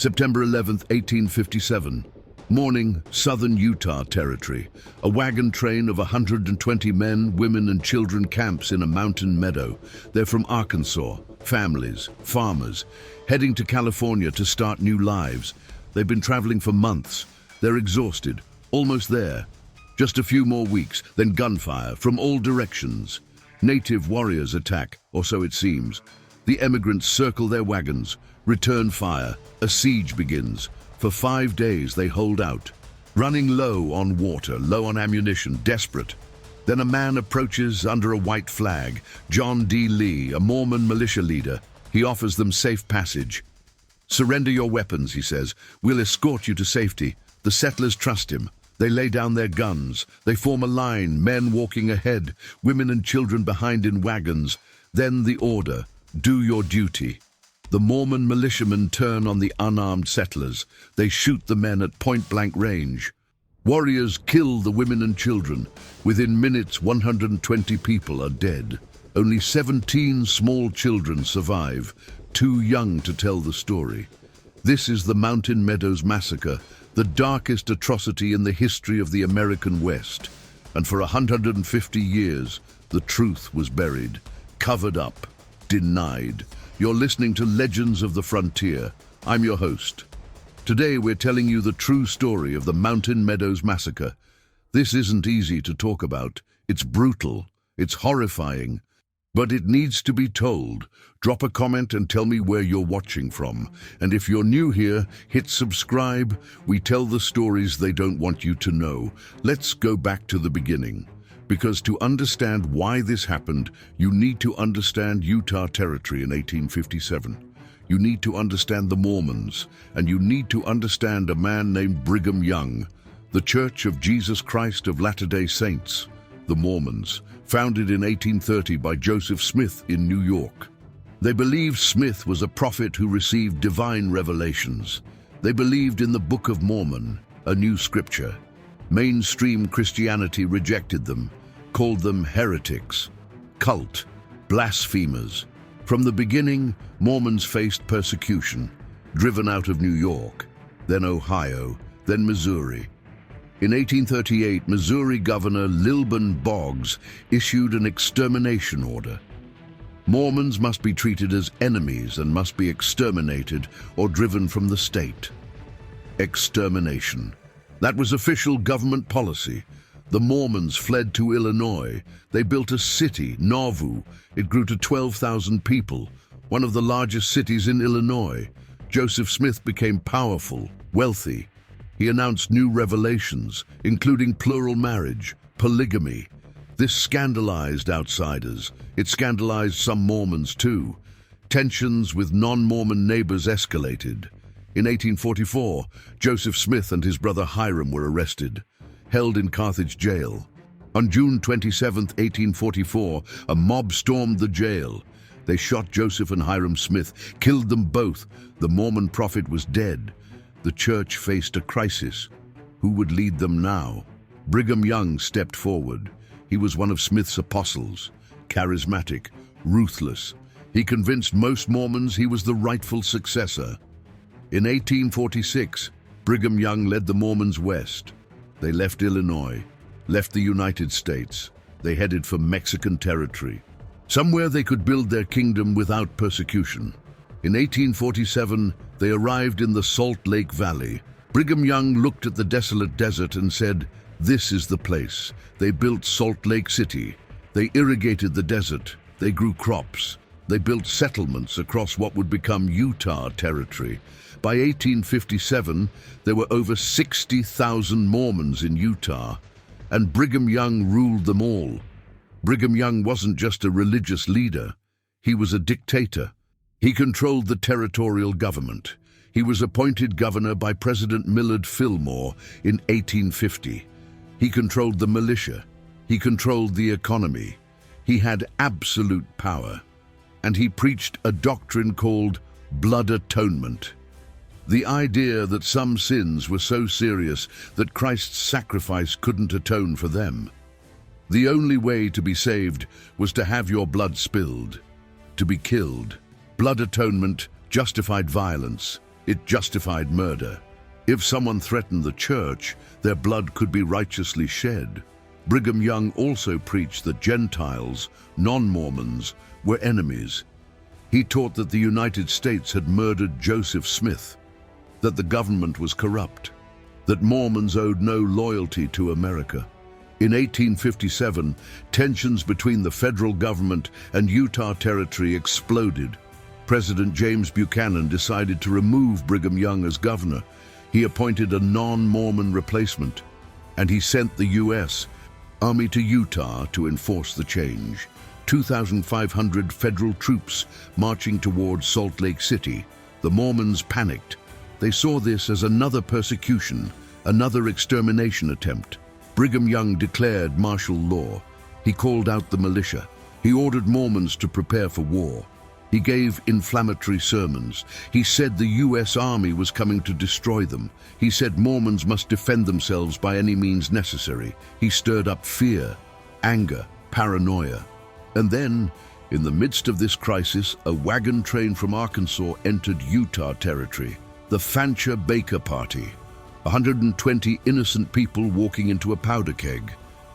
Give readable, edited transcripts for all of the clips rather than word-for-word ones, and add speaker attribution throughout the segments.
Speaker 1: September 11th, 1857. Morning, southern Utah Territory. A wagon train of 120 men, women, and children camps in a mountain meadow. They're from Arkansas, families, farmers, heading to California to start new lives. They've been traveling for months. They're exhausted, almost there. Just a few more weeks, then gunfire from all directions. Native warriors attack, or so it seems. The emigrants circle their wagons, return fire. A siege begins. For 5 days they hold out, running low on water, low on ammunition, desperate. Then a man approaches under a white flag, John D. Lee, a Mormon militia leader. He offers them safe passage. "Surrender your weapons," he says. "We'll escort you to safety." The settlers trust him. They lay down their guns. They form a line, men walking ahead, women and children behind in wagons. Then the order, "Do your duty." The Mormon militiamen turn on the unarmed settlers. They shoot the men at point-blank range. Warriors kill the women and children. Within minutes, 120 people are dead. Only 17 small children survive, too young to tell the story. This is the Mountain Meadows Massacre, the darkest atrocity in the history of the American West. And for 150 years, the truth was buried, covered up, denied. You're listening to Legends of the Frontier. I'm your host. Today we're telling you the true story of the Mountain Meadows Massacre. This isn't easy to talk about. It's brutal. It's horrifying. But it needs to be told. Drop a comment and tell me where you're watching from. And if you're new here, hit subscribe. We tell the stories they don't want you to know. Let's go back to the beginning. Because to understand why this happened, you need to understand Utah Territory in 1857. You need to understand the Mormons, and you need to understand a man named Brigham Young, the Church of Jesus Christ of Latter-day Saints, the Mormons, founded in 1830 by Joseph Smith in New York. They believed Smith was a prophet who received divine revelations. They believed in the Book of Mormon, a new scripture. Mainstream Christianity rejected them, called them heretics, cult, blasphemers. From the beginning, Mormons faced persecution, driven out of New York, then Ohio, then Missouri. In 1838, Missouri Governor Lilburn Boggs issued an extermination order. Mormons must be treated as enemies and must be exterminated or driven from the state. Extermination. That was official government policy. The Mormons fled to Illinois. They built a city, Nauvoo. It grew to 12,000 people, one of the largest cities in Illinois. Joseph Smith became powerful, wealthy. He announced new revelations, including plural marriage, polygamy. This scandalized outsiders. It scandalized some Mormons too. Tensions with non-Mormon neighbors escalated. In 1844, Joseph Smith and his brother Hiram were arrested, held in Carthage jail. On June 27, 1844, a mob stormed the jail. They shot Joseph and Hiram Smith, killed them both. The Mormon prophet was dead. The church faced a crisis. Who would lead them now? Brigham Young stepped forward. He was one of Smith's apostles, charismatic, ruthless. He convinced most Mormons he was the rightful successor. In 1846, Brigham Young led the Mormons west. They left Illinois, left the United States. They headed for Mexican territory, somewhere they could build their kingdom without persecution. In 1847, they arrived in the Salt Lake Valley. Brigham Young looked at the desolate desert and said, "This is the place." They built Salt Lake City. They irrigated the desert. They grew crops. They built settlements across what would become Utah Territory. By 1857, there were over 60,000 Mormons in Utah, and Brigham Young ruled them all. Brigham Young wasn't just a religious leader. He was a dictator. He controlled the territorial government. He was appointed governor by President Millard Fillmore in 1850. He controlled the militia. He controlled the economy. He had absolute power. And he preached a doctrine called blood atonement. The idea that some sins were so serious that Christ's sacrifice couldn't atone for them. The only way to be saved was to have your blood spilled, to be killed. Blood atonement justified violence. It justified murder. If someone threatened the church, their blood could be righteously shed. Brigham Young also preached that Gentiles, non-Mormons, were enemies. He taught that the United States had murdered Joseph Smith, that the government was corrupt, that Mormons owed no loyalty to America. In 1857, tensions between the federal government and Utah Territory exploded. President James Buchanan decided to remove Brigham Young as governor. He appointed a non-Mormon replacement, and he sent the U.S. Army to Utah to enforce the change. 2,500 federal troops marching towards Salt Lake City. The Mormons panicked. They saw this as another persecution, another extermination attempt. Brigham Young declared martial law. He called out the militia. He ordered Mormons to prepare for war. He gave inflammatory sermons. He said the U.S. Army was coming to destroy them. He said Mormons must defend themselves by any means necessary. He stirred up fear, anger, paranoia. And then, in the midst of this crisis, a wagon train from Arkansas entered Utah Territory, the Fancher Baker Party. 120 innocent people walking into a powder keg.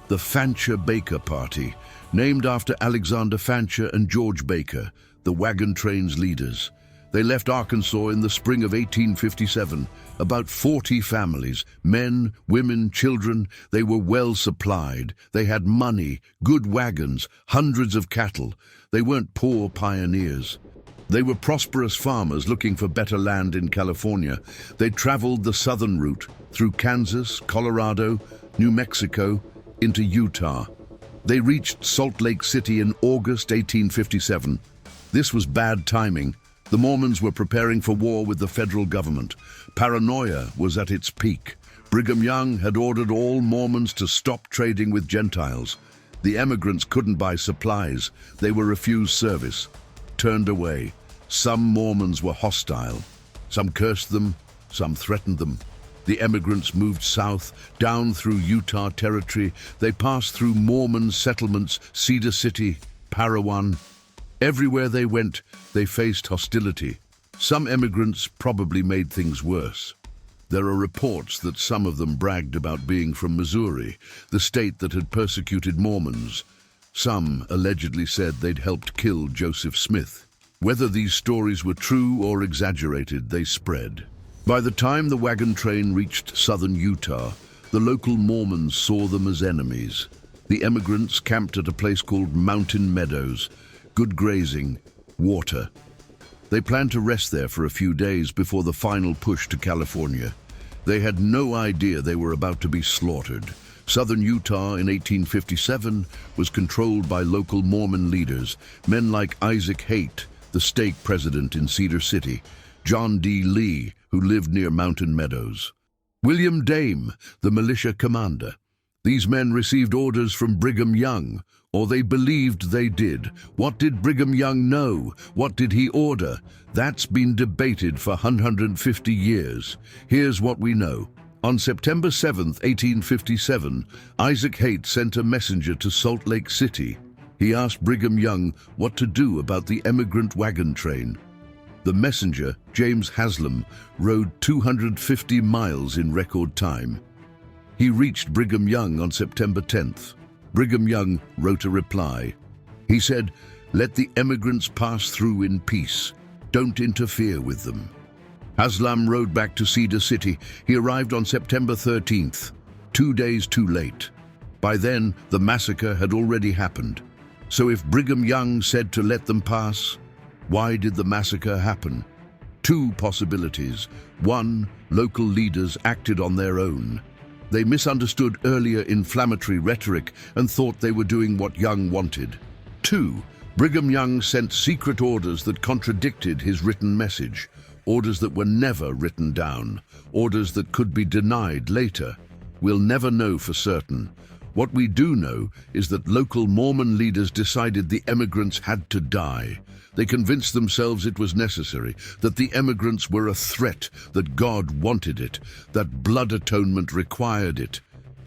Speaker 1: The Fancher Baker Party, named after Alexander Fancher and George Baker, the wagon train's leaders. They left Arkansas in the spring of 1857. About 40 families, men, women, children. They were well supplied. They had money, good wagons, hundreds of cattle. They weren't poor pioneers. They were prosperous farmers looking for better land in California. They traveled the southern route through Kansas, Colorado, New Mexico, into Utah. They reached Salt Lake City in August 1857. This was bad timing. The Mormons were preparing for war with the federal government. Paranoia was at its peak. Brigham Young had ordered all Mormons to stop trading with Gentiles. The emigrants couldn't buy supplies. They were refused service, turned away. Some Mormons were hostile. Some cursed them, some threatened them. The emigrants moved south, down through Utah Territory. They passed through Mormon settlements, Cedar City, Parowan. Everywhere they went, they faced hostility. Some immigrants probably made things worse. There are reports that some of them bragged about being from Missouri, the state that had persecuted Mormons. Some allegedly said they'd helped kill Joseph Smith. Whether these stories were true or exaggerated, they spread. By the time the wagon train reached southern Utah, the local Mormons saw them as enemies. The emigrants camped at a place called Mountain Meadows. Good grazing, water. They planned to rest there for a few days before the final push to California. They had no idea they were about to be slaughtered. Southern Utah in 1857 was controlled by local Mormon leaders, men like Isaac Haight, the stake president in Cedar City, John D. Lee, who lived near Mountain Meadows, William Dame, the militia commander. These men received orders from Brigham Young, or they believed they did. What did Brigham Young know? What did he order? That's been debated for 150 years. Here's what we know. On September 7, 1857, Isaac Haight sent a messenger to Salt Lake City. He asked Brigham Young what to do about the emigrant wagon train. The messenger, James Haslam, rode 250 miles in record time. He reached Brigham Young on September 10th. Brigham Young wrote a reply. He said, "Let the emigrants pass through in peace. Don't interfere with them." Haslam rode back to Cedar City. He arrived on September 13th, 2 days too late. By then, the massacre had already happened. So if Brigham Young said to let them pass, why did the massacre happen? Two possibilities. One, local leaders acted on their own. They misunderstood earlier inflammatory rhetoric and thought they were doing what Young wanted. Two, Brigham Young sent secret orders that contradicted his written message, orders that were never written down, orders that could be denied later. We'll never know for certain. What we do know is that local Mormon leaders decided the emigrants had to die. They convinced themselves it was necessary, that the emigrants were a threat, that God wanted it, that blood atonement required it,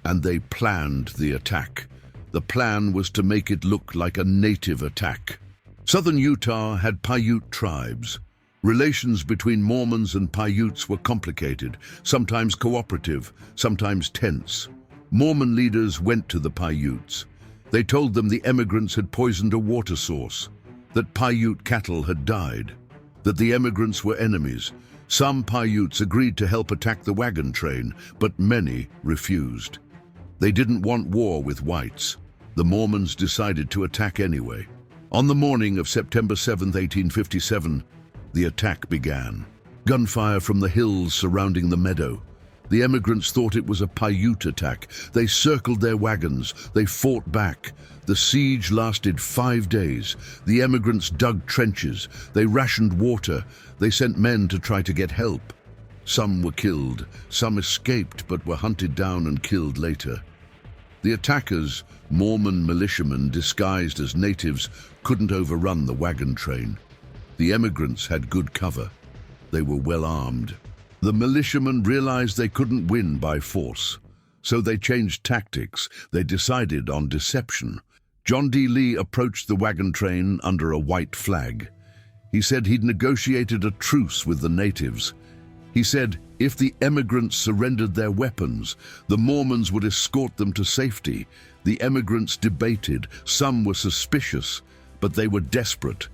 Speaker 1: and they planned the attack. The plan was to make it look like a native attack. Southern Utah had Paiute tribes. Relations between Mormons and Paiutes were complicated, sometimes cooperative, sometimes tense. Mormon leaders went to the Paiutes. They told them the emigrants had poisoned a water source, that Paiute cattle had died, that the emigrants were enemies. Some Paiutes agreed to help attack the wagon train, but many refused. They didn't want war with whites. The Mormons decided to attack anyway. On the morning of September 7, 1857, the attack began. Gunfire from the hills surrounding the meadow. The emigrants thought it was a Paiute attack. They circled their wagons. They fought back. The siege lasted 5 days. The emigrants dug trenches. They rationed water. They sent men to try to get help. Some were killed. Some escaped but were hunted down and killed later. The attackers, Mormon militiamen disguised as natives, couldn't overrun the wagon train. The emigrants had good cover. They were well armed. The militiamen realized they couldn't win by force, so they changed tactics. They decided on deception. John D. Lee approached the wagon train under a white flag. He said he'd negotiated a truce with the natives. He said if the emigrants surrendered their weapons, the Mormons would escort them to safety. The emigrants debated. Some were suspicious, but they were desperate.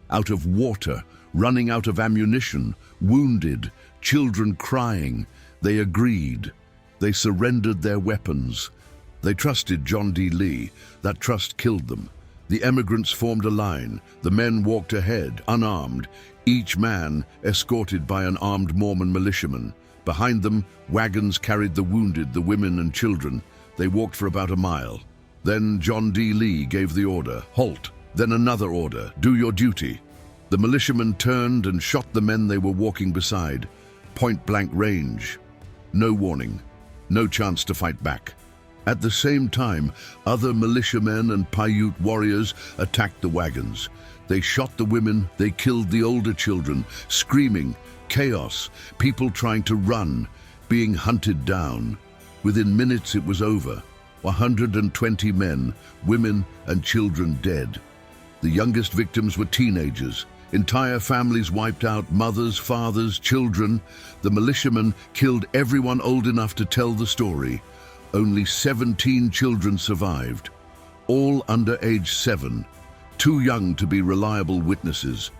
Speaker 1: Out of water, running out of ammunition, wounded, children crying, they agreed. They surrendered their weapons. They trusted John D. Lee. That trust killed them. The emigrants formed a line. The men walked ahead, unarmed, each man escorted by an armed Mormon militiaman. Behind them, wagons carried the wounded, the women and children. They walked for about a mile. Then John D. Lee gave the order, halt. Then another order, do your duty. The militiamen turned and shot the men they were walking beside. Point-blank range. No warning. No chance to fight back. At the same time, other militiamen and Paiute warriors attacked the wagons. They shot the women, they killed the older children, screaming, chaos, people trying to run, being hunted down. Within minutes it was over. 120 men, women and children dead. The youngest victims were teenagers. Entire families wiped out, mothers, fathers, children. The militiamen killed everyone old enough to tell the story. Only 17 children survived, all under age 7, too young to be reliable witnesses.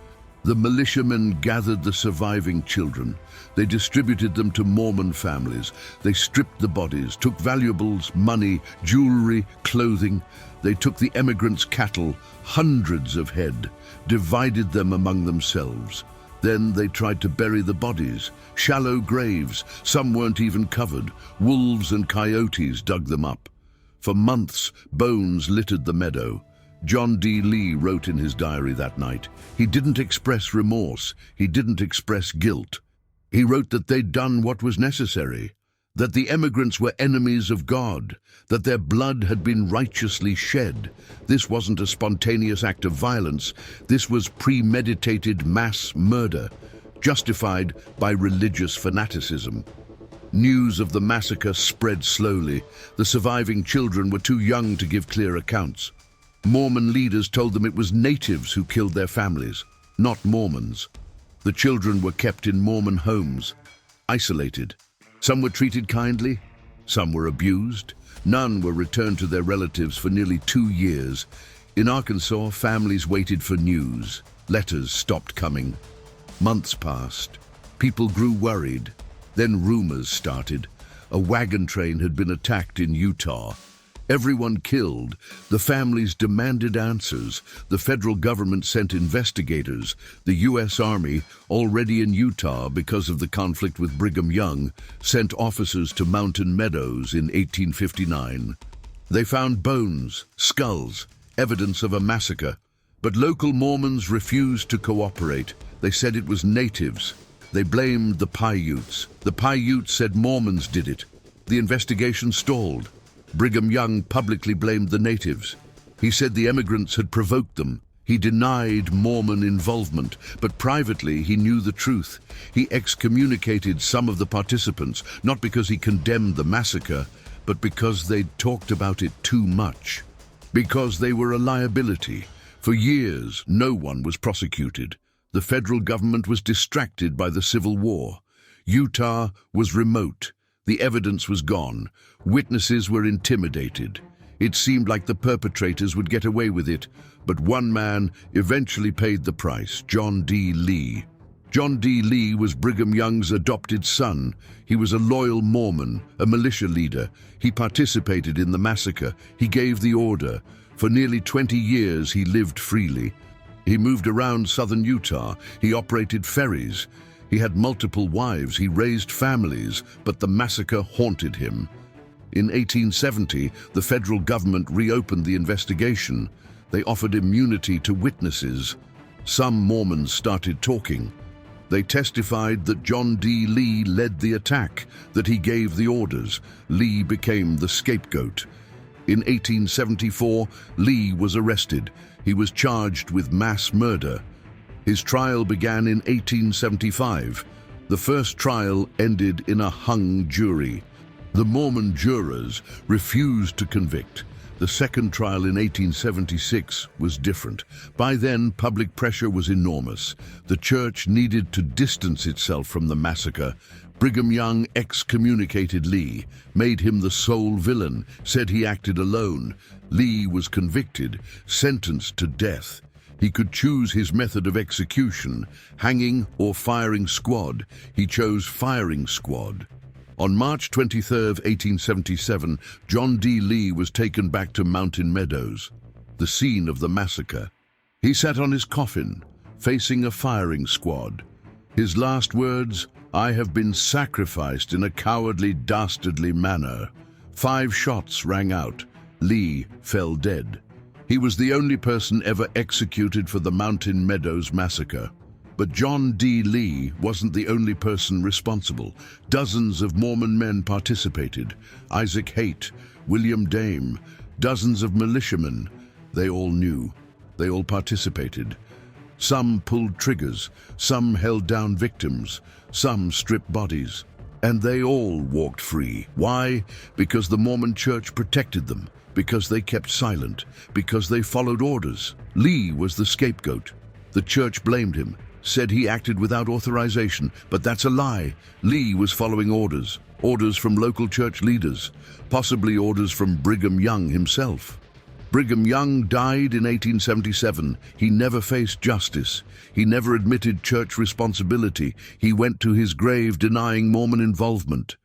Speaker 1: The militiamen gathered the surviving children. They distributed them to Mormon families. They stripped the bodies, took valuables, money, jewelry, clothing. They took the emigrants' cattle, hundreds of head, divided them among themselves. Then they tried to bury the bodies, shallow graves. Some weren't even covered. Wolves and coyotes dug them up. For months, bones littered the meadow. John D. Lee wrote in his diary that night. He didn't express remorse. He didn't express guilt. He wrote that they'd done what was necessary, that the emigrants were enemies of God, that their blood had been righteously shed. This wasn't a spontaneous act of violence. This was premeditated mass murder, justified by religious fanaticism. News of the massacre spread slowly. The surviving children were too young to give clear accounts. Mormon leaders told them it was natives who killed their families, not Mormons. The children were kept in Mormon homes, isolated. Some were treated kindly, some were abused. None were returned to their relatives for nearly 2 years. In Arkansas, families waited for news. Letters stopped coming. Months passed. People grew worried. Then rumors started. A wagon train had been attacked in Utah. Everyone killed. The families demanded answers. The federal government sent investigators. The U.S. Army, already in Utah because of the conflict with Brigham Young, sent officers to Mountain Meadows in 1859. They found bones, skulls, evidence of a massacre. But local Mormons refused to cooperate. They said it was natives. They blamed the Paiutes. The Paiutes said Mormons did it. The investigation stalled. Brigham Young publicly blamed the natives. He said the emigrants had provoked them. He denied Mormon involvement, but privately he knew the truth. He excommunicated some of the participants, not because he condemned the massacre, but because they'd talked about it too much. Because they were a liability. For years, no one was prosecuted. The federal government was distracted by the Civil War. Utah was remote. The evidence was gone. Witnesses were intimidated. It seemed like the perpetrators would get away with it, but one man eventually paid the price: John D. Lee. John D. Lee was Brigham Young's adopted son. He was a loyal Mormon, a militia leader. He participated in the massacre. He gave the order. For nearly 20 years, he lived freely. He moved around southern Utah. He operated ferries. He had multiple wives. He raised families, but the massacre haunted him. In 1870, the federal government reopened the investigation. They offered immunity to witnesses. Some Mormons started talking. They testified that John D. Lee led the attack, that he gave the orders. Lee became the scapegoat. In 1874, Lee was arrested. He was charged with mass murder. His trial began in 1875. The first trial ended in a hung jury. The Mormon jurors refused to convict. The second trial in 1876 was different. By then, public pressure was enormous. The church needed to distance itself from the massacre. Brigham Young excommunicated Lee, made him the sole villain, said he acted alone. Lee was convicted, sentenced to death. He could choose his method of execution, hanging or firing squad. He chose firing squad. On March 23, 1877, John D. Lee was taken back to Mountain Meadows, the scene of the massacre. He sat on his coffin, facing a firing squad. His last words, "I have been sacrificed in a cowardly, dastardly manner." 5 shots rang out. Lee fell dead. He was the only person ever executed for the Mountain Meadows massacre. But John D. Lee wasn't the only person responsible. Dozens of Mormon men participated. Isaac Haight, William Dame, dozens of militiamen. They all knew. They all participated. Some pulled triggers, some held down victims, some stripped bodies. And they all walked free. Why? Because the Mormon church protected them, because they kept silent, because they followed orders. Lee was the scapegoat. The church blamed him, said he acted without authorization, but that's a lie. Lee was following orders, orders from local church leaders, possibly orders from Brigham Young himself. Brigham Young died in 1877. He never faced justice. He never admitted church responsibility. He went to his grave denying Mormon involvement.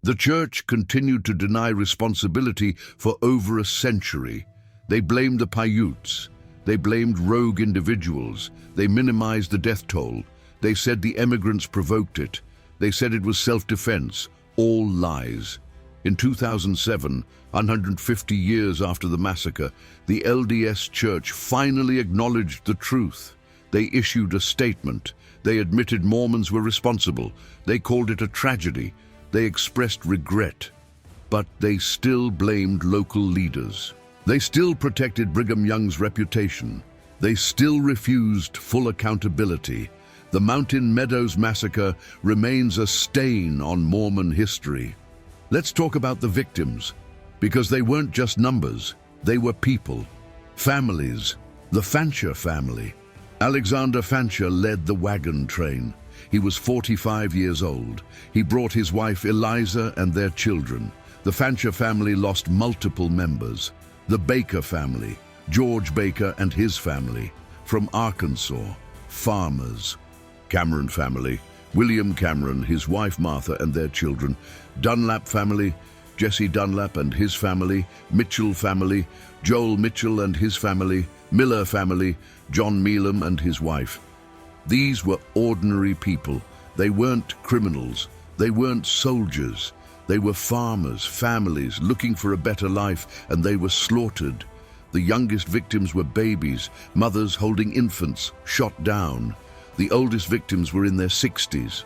Speaker 1: The church continued to deny responsibility for over a century. They blamed the Paiutes. They blamed rogue individuals. They minimized the death toll. They said the emigrants provoked it. They said it was self-defense. All lies. In 2007, 150 years after the massacre, the LDS Church finally acknowledged the truth. They issued a statement. They admitted Mormons were responsible. They called it a tragedy. They expressed regret. But they still blamed local leaders. They still protected Brigham Young's reputation. They still refused full accountability. The Mountain Meadows massacre remains a stain on Mormon history. Let's talk about the victims, because they weren't just numbers, they were people, families. The Fancher family. Alexander Fancher led the wagon train. He was 45 years old. He brought his wife Eliza and their children. The Fancher family lost multiple members. The Baker family, George Baker and his family, from Arkansas, farmers. Cameron family, William Cameron, his wife Martha and their children. Dunlap family, Jesse Dunlap and his family. Mitchell family, Joel Mitchell and his family. Miller family, John Meelam and his wife. These were ordinary people. They weren't criminals. They weren't soldiers. They were farmers, families, looking for a better life, and they were slaughtered. The youngest victims were babies, mothers holding infants, shot down. The oldest victims were in their 60s.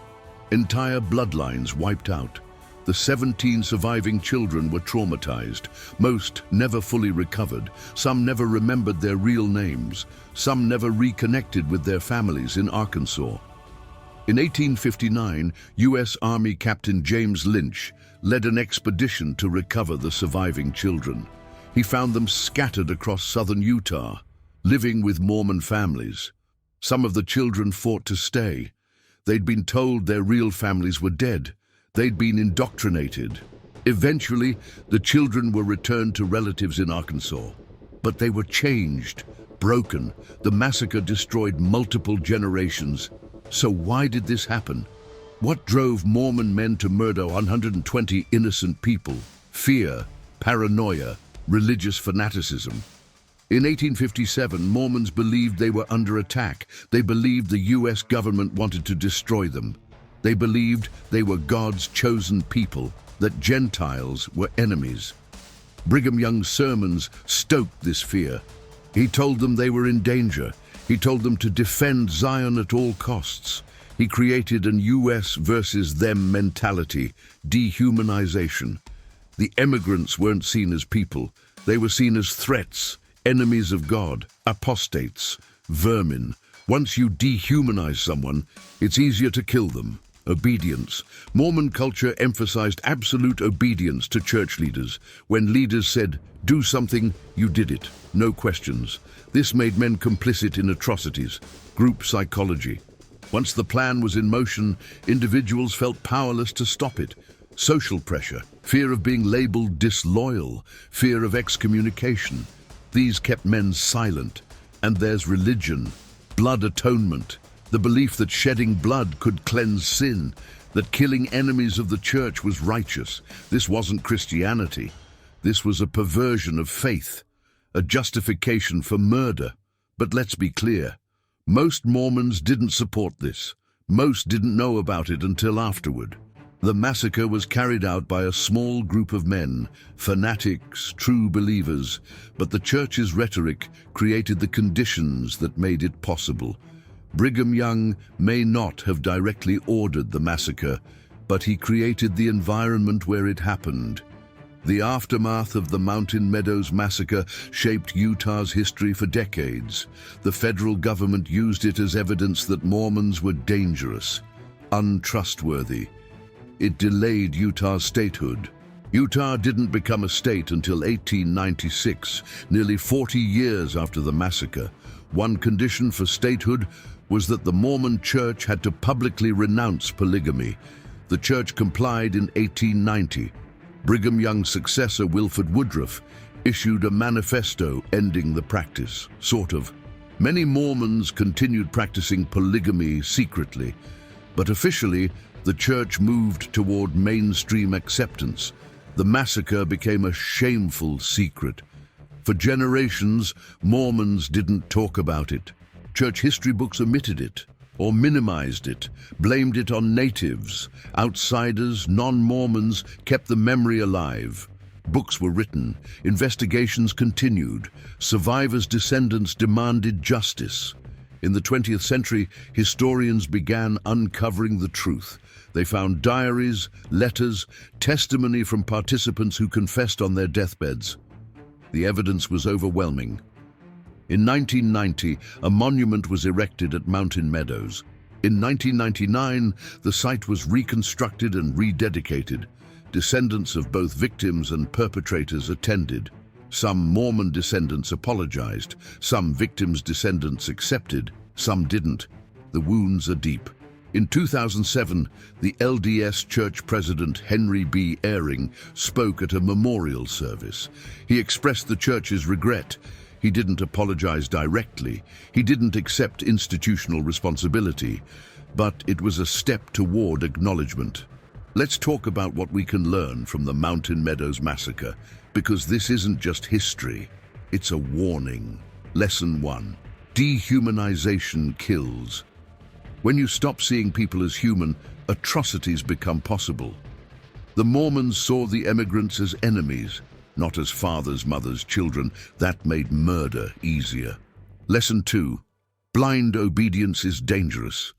Speaker 1: Entire bloodlines wiped out. The 17 surviving children were traumatized. Most never fully recovered. Some never remembered their real names. Some never reconnected with their families in Arkansas. In 1859, U.S. Army Captain James Lynch led an expedition to recover the surviving children. He found them scattered across southern Utah, living with Mormon families. Some of the children fought to stay. They'd been told their real families were dead. They'd been indoctrinated. Eventually, the children were returned to relatives in Arkansas. But they were changed, broken. The massacre destroyed multiple generations. So why did this happen? What drove Mormon men to murder 120 innocent people? Fear, paranoia, religious fanaticism. In 1857, Mormons believed they were under attack. They believed the U.S. government wanted to destroy them. They believed they were God's chosen people, that Gentiles were enemies. Brigham Young's sermons stoked this fear. He told them they were in danger. He told them to defend Zion at all costs. He created an U.S. versus them mentality, dehumanization. The emigrants weren't seen as people. They were seen as threats, enemies of God, apostates, vermin. Once you dehumanize someone, it's easier to kill them. Obedience. Mormon culture emphasized absolute obedience to church leaders. When leaders said, "Do something," you did it. No questions. This made men complicit in atrocities. Group psychology. Once the plan was in motion, individuals felt powerless to stop it. Social pressure, fear of being labeled disloyal, fear of excommunication. These kept men silent. And there's religion, blood atonement, the belief that shedding blood could cleanse sin, that killing enemies of the church was righteous. This wasn't Christianity. This was a perversion of faith, a justification for murder. But let's be clear. Most Mormons didn't support this. Most didn't know about it until afterward. The massacre was carried out by a small group of men, fanatics, true believers, but the church's rhetoric created the conditions that made it possible. Brigham Young may not have directly ordered the massacre, but he created the environment where it happened. The aftermath of the Mountain Meadows massacre shaped Utah's history for decades. The federal government used it as evidence that Mormons were dangerous, untrustworthy. It delayed Utah's statehood. Utah didn't become a state until 1896, nearly 40 years after the massacre. One condition for statehood was that the Mormon Church had to publicly renounce polygamy. The church complied in 1890. Brigham Young's successor, Wilford Woodruff, issued a manifesto ending the practice, sort of. Many Mormons continued practicing polygamy secretly, but officially, the church moved toward mainstream acceptance. The massacre became a shameful secret. For generations, Mormons didn't talk about it. Church history books omitted it, or minimized it, blamed it on natives. Outsiders, non-Mormons, kept the memory alive. Books were written, investigations continued, survivors' descendants demanded justice. In the 20th century, historians began uncovering the truth. They found diaries, letters, testimony from participants who confessed on their deathbeds. The evidence was overwhelming. In 1990, a monument was erected at Mountain Meadows. In 1999, the site was reconstructed and rededicated. Descendants of both victims and perpetrators attended. Some Mormon descendants apologized. Some victims' descendants accepted. Some didn't. The wounds are deep. In 2007, the LDS Church President Henry B. Eyring spoke at a memorial service. He expressed the church's regret. He didn't apologize directly. He didn't accept institutional responsibility. But it was a step toward acknowledgement. Let's talk about what we can learn from the Mountain Meadows massacre, because this isn't just history. It's a warning. Lesson 1. Dehumanization kills. When you stop seeing people as human, atrocities become possible. The Mormons saw the emigrants as enemies, not as fathers, mothers, children. That made murder easier. Lesson 2. Blind obedience is dangerous.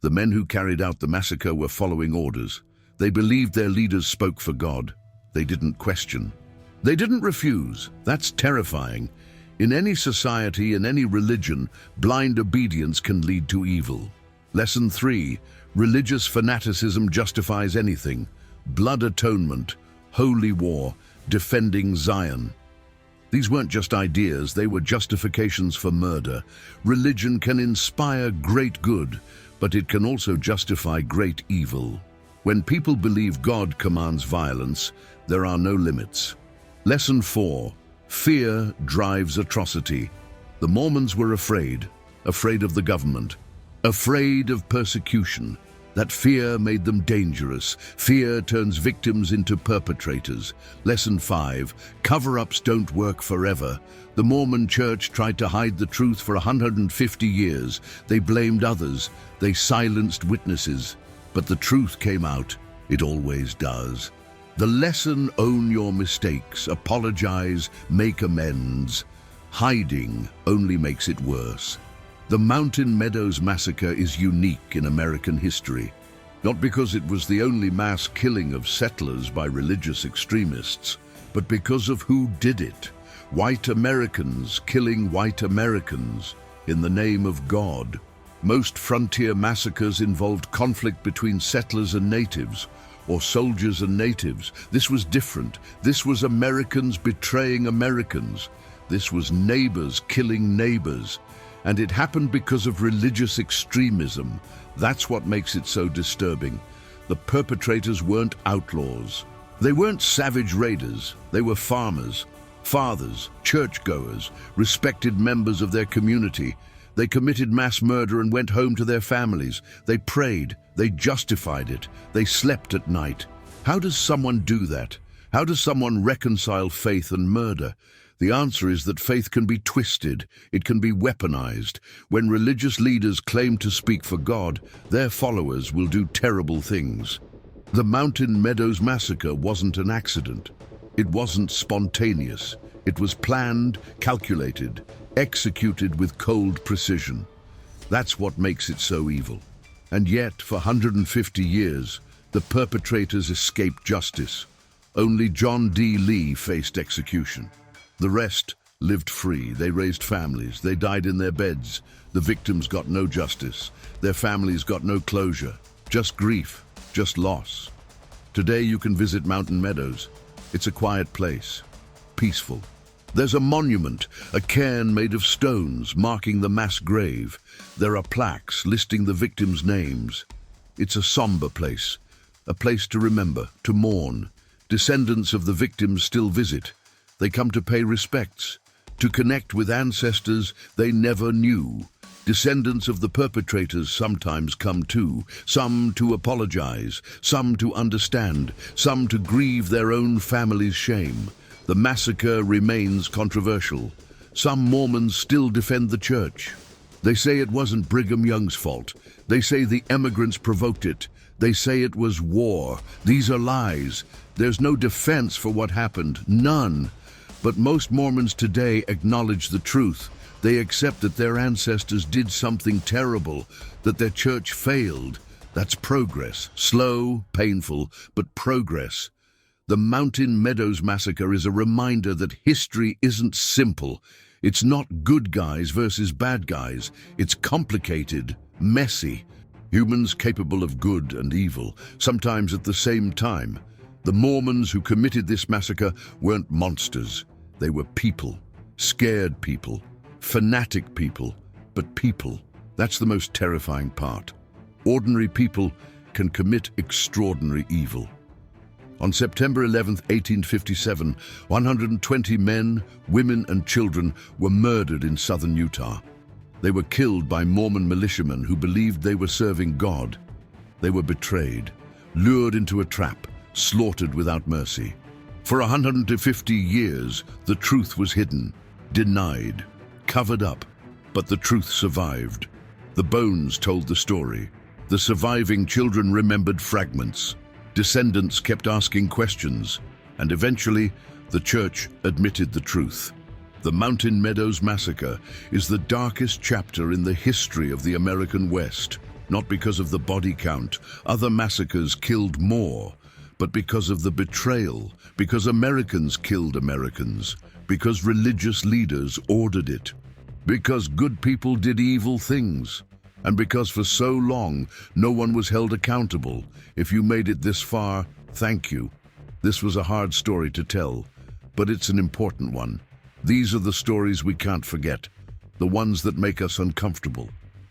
Speaker 1: The men who carried out the massacre were following orders. They believed their leaders spoke for God. They didn't question. They didn't refuse. That's terrifying. In any society, in any religion, blind obedience can lead to evil. Lesson 3. Religious fanaticism justifies anything. Blood atonement, holy war, defending Zion. These weren't just ideas, they were justifications for murder. Religion can inspire great good, but it can also justify great evil. When people believe God commands violence, there are no limits. Lesson 4. Fear drives atrocity. The Mormons were afraid of the government, afraid of persecution. That fear made them dangerous. Fear turns victims into perpetrators. Lesson 5. Cover-ups don't work forever. The Mormon Church tried to hide the truth for 150 years. They blamed others. They silenced witnesses. But the truth came out. It always does. The lesson: own your mistakes, apologize, make amends. Hiding only makes it worse. The Mountain Meadows Massacre is unique in American history, not because it was the only mass killing of settlers by religious extremists, but because of who did it. White Americans killing white Americans in the name of God. Most frontier massacres involved conflict between settlers and natives, or soldiers and natives. This was different. This was Americans betraying Americans. This was neighbors killing neighbors. And it happened because of religious extremism. That's what makes it so disturbing. The perpetrators weren't outlaws. They weren't savage raiders. They were farmers, fathers, churchgoers, respected members of their community. They committed mass murder and went home to their families. They prayed. They justified it. They slept at night. How does someone do that? How does someone reconcile faith and murder? The answer is that faith can be twisted, it can be weaponized. When religious leaders claim to speak for God, their followers will do terrible things. The Mountain Meadows Massacre wasn't an accident. It wasn't spontaneous. It was planned, calculated, executed with cold precision. That's what makes it so evil. And yet, for 150 years, the perpetrators escaped justice. Only John D. Lee faced execution. The rest lived free. They raised families. They died in their beds. The victims got no justice. Their families got no closure. Just grief, just loss. Today you can visit Mountain Meadows. It's a quiet place, peaceful. There's a monument, a cairn made of stones marking the mass grave. There are plaques listing the victims' names. It's a somber place, a place to remember, to mourn. Descendants of the victims still visit. They come to pay respects, to connect with ancestors they never knew. Descendants of the perpetrators sometimes come too, some to apologize, some to understand, some to grieve their own family's shame. The massacre remains controversial. Some Mormons still defend the church. They say it wasn't Brigham Young's fault. They say the immigrants provoked it. They say it was war. These are lies. There's no defense for what happened, none. But most Mormons today acknowledge the truth. They accept that their ancestors did something terrible, that their church failed. That's progress. Slow, painful, but progress. The Mountain Meadows Massacre is a reminder that history isn't simple. It's not good guys versus bad guys. It's complicated, messy. Humans capable of good and evil, sometimes at the same time. The Mormons who committed this massacre weren't monsters. They were people, scared people, fanatic people, but people. That's the most terrifying part. Ordinary people can commit extraordinary evil. On September 11, 1857, 120 men, women, and children were murdered in southern Utah. They were killed by Mormon militiamen who believed they were serving God. They were betrayed, lured into a trap, slaughtered without mercy. For 150 years, the truth was hidden, denied, covered up, but the truth survived. The bones told the story. The surviving children remembered fragments. Descendants kept asking questions, and eventually, the church admitted the truth. The Mountain Meadows Massacre is the darkest chapter in the history of the American West, not because of the body count. Other massacres killed more, but because of the betrayal, because Americans killed Americans, because religious leaders ordered it, because good people did evil things, and because for so long no one was held accountable. If you made it this far, thank you. This was a hard story to tell, but it's an important one. These are the stories we can't forget, the ones that make us uncomfortable,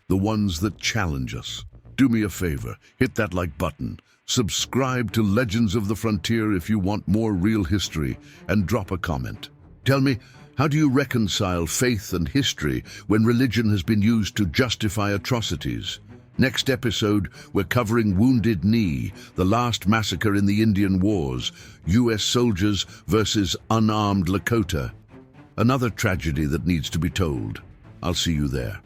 Speaker 1: the ones that challenge us. Do me a favor, hit that like button, subscribe to Legends of the Frontier if you want more real history, and drop a comment. Tell me, how do you reconcile faith and history when religion has been used to justify atrocities? Next episode, we're covering Wounded Knee, the last massacre in the Indian Wars, US soldiers versus unarmed Lakota. Another tragedy that needs to be told. I'll see you there.